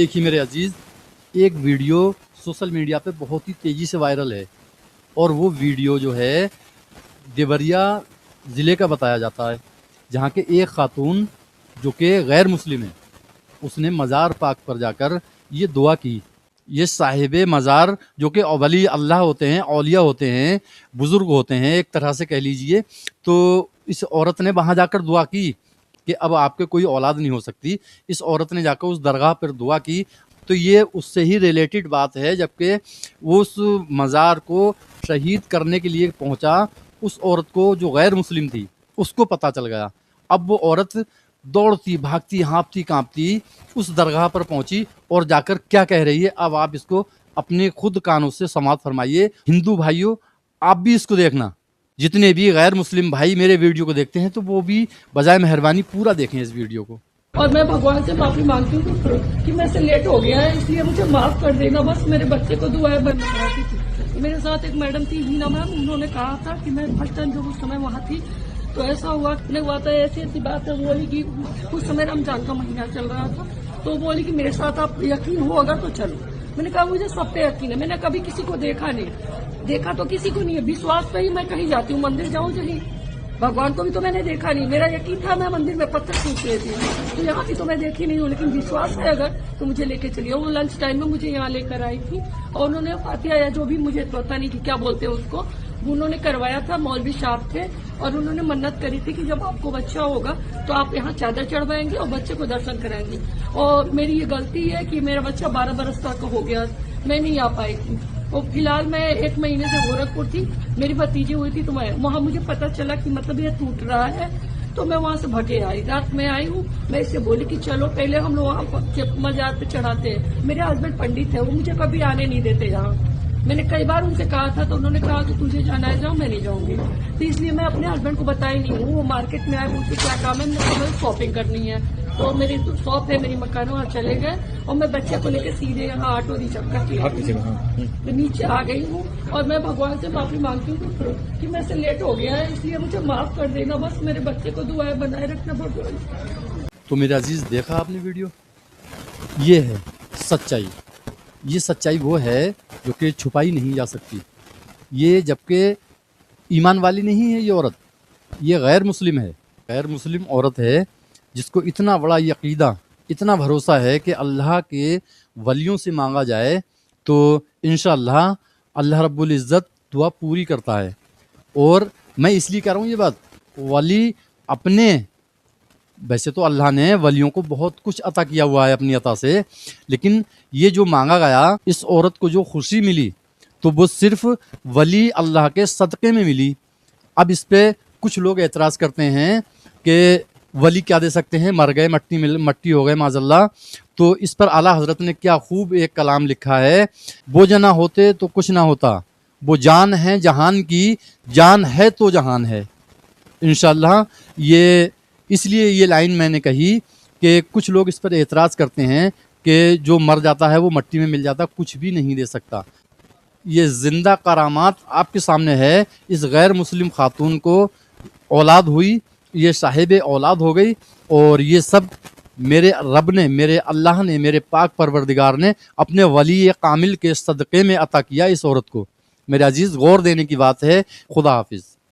देखिए मेरे अजीज़, एक वीडियो सोशल मीडिया पे बहुत ही तेज़ी से वायरल है और वो वीडियो जो है देवरिया ज़िले का बताया जाता है, जहाँ के एक खातून जो कि गैर मुस्लिम है, उसने मज़ार पाक पर जाकर ये दुआ की। ये साहिबे मज़ार जो कि वली अल्लाह होते हैं, औलिया होते हैं, बुज़ुर्ग होते हैं एक तरह से कह लीजिए। तो इस औरत ने वहाँ जाकर दुआ की कि अब आपके कोई औलाद नहीं हो सकती। इस औरत ने जाकर उस दरगाह पर दुआ की, तो ये उससे ही रिलेटेड बात है, जबकि उस मज़ार को शहीद करने के लिए पहुँचा उस औरत को जो गैर मुस्लिम थी, उसको पता चल गया। अब वो औरत दौड़ती, भागती, हाँफती, काँपती उस दरगाह पर पहुँची और जाकर क्या कह रही है, अब आप इसको अपने खुद कानों से समाअत फरमाइए। हिंदू भाइयों, आप भी इसको देखना। जितने भी गैर मुस्लिम भाई मेरे वीडियो को देखते हैं तो वो भी बजाय मेहरबानी पूरा देखें इस वीडियो को। और मैं भगवान से माफी मांगती हूँ कि मैं से लेट हो गया है, इसलिए मुझे माफ कर देना। बस मेरे बच्चे को दुआएं बन रही थी। मेरे साथ एक मैडम थी हीना मैम, उन्होंने कहा था कि मैं फर्स्ट टाइम जब उस समय वहाँ थी तो ऐसा हुआ था, ऐसी ऐसी बात है। बोली कि उस समय रमजान का महीना चल रहा था, तो बोली कि मेरे साथ आप यकीन हो अगर तो चलो। मैंने कहा मुझे सब पे यकीन है, मैंने कभी किसी को देखा नहीं, देखा तो किसी को नहीं है, विश्वास पे ही मैं कहीं जाती हूँ, मंदिर जाऊँ जहीं। भगवान को भी तो मैंने देखा नहीं, मेरा यकीन था मैं मंदिर में पत्थर छूट रही थी, तो यहाँ की तो मैं देखी नहीं हूँ, लेकिन विश्वास है अगर तो मुझे लेके चलिए। वो लंच टाइम में मुझे यहाँ लेकर आई थी और उन्होंने फातिहा या जो भी, मुझे पता नहीं कि क्या बोलते हैं उसको, उन्होंने करवाया था। मौलवी साहब थे और उन्होंने मन्नत करी थी कि जब आपको बच्चा होगा तो आप यहाँ चादर चढ़वाएंगे और बच्चे को दर्शन कराएंगे। और मेरी ये गलती है कि मेरा बच्चा 12 बरस का हो गया, मैं नहीं आ पाई थी। और फिलहाल मैं 1 महीने से गोरखपुर थी, मेरी भतीजी हुई थी, तो मैं वहाँ मुझे पता चला कि मतलब ये टूट रहा है, तो मैं वहाँ से भगे आई। रात में आई हूँ, मैं इससे बोली कि चलो पहले हम लोग वहाँ मजार पे चढ़ाते हैं। मेरे हस्बैंड पंडित है, वो मुझे कभी आने नहीं देते यहाँ। मैंने कई बार उनसे कहा था तो उन्होंने कहा कि तुझे जाना है जाओ, मैं नहीं जाऊंगी। तो इसलिए मैं अपने हस्बैंड को बताई नहीं हूँ। वो मार्केट में आए, मुझे क्या काम है, मुझे शॉपिंग करनी है, तो मेरी शॉप है, मेरी मकान, वहाँ चले गए और मैं बच्चे को लेकर सीधे यहाँ ऑटो रिजर्व करके तो नीचे आ गई हूँ। और मैं भगवान से माफी मांगती हूँ कि मैं से लेट हो गया है, इसलिए मुझे माफ कर देना। बस मेरे बच्चे को दुआएं बनाए रखना भगवान। तो मेरे अजीज़, देखा आपने वीडियो, ये है सच्चाई। ये सच्चाई वो है जो कि छुपाई नहीं जा सकती। ये जबकि ईमान वाली नहीं है ये औरत, ये गैर मुस्लिम है, गैर मुस्लिम औरत है जिसको इतना बड़ा यकीदा, इतना भरोसा है कि अल्लाह के वलियों से मांगा जाए तो इंशाअल्लाह अल्लाह रब्बुल इज़्ज़त दुआ पूरी करता है। और मैं इसलिए कह रहा हूँ ये बात, वली अपने, वैसे तो अल्लाह ने वलियों को बहुत कुछ अता किया हुआ है अपनी अता से, लेकिन ये जो मांगा गया, इस औरत को जो खुशी मिली तो वो सिर्फ वली अल्लाह के सदक़े में मिली। अब इस पे कुछ लोग एतराज़ करते हैं कि वली क्या दे सकते हैं, मर गए, मट्टी हो गए माज़अल्लाह। तो इस पर आला हज़रत ने क्या खूब एक कलाम लिखा है, वो जना होते तो कुछ ना होता, वो जान है जहान की, जान है तो जहान है। इंशाअल्लाह ये इसलिए ये लाइन मैंने कही कि कुछ लोग इस पर एतराज़ करते हैं कि जो मर जाता है वो मट्टी में मिल जाता, कुछ भी नहीं दे सकता। ये ज़िंदा करामात आपके सामने है। इस गैर मुस्लिम खातून को औलाद हुई, ये साहिब औलाद हो गई, और ये सब मेरे रब ने, मेरे अल्लाह ने, मेरे पाक परवरदिगार ने अपने वली कामिल के सदक़े में अता किया इस औरत को। मेरे अजीज़, गौर देने की बात है। खुदा हाफिज़।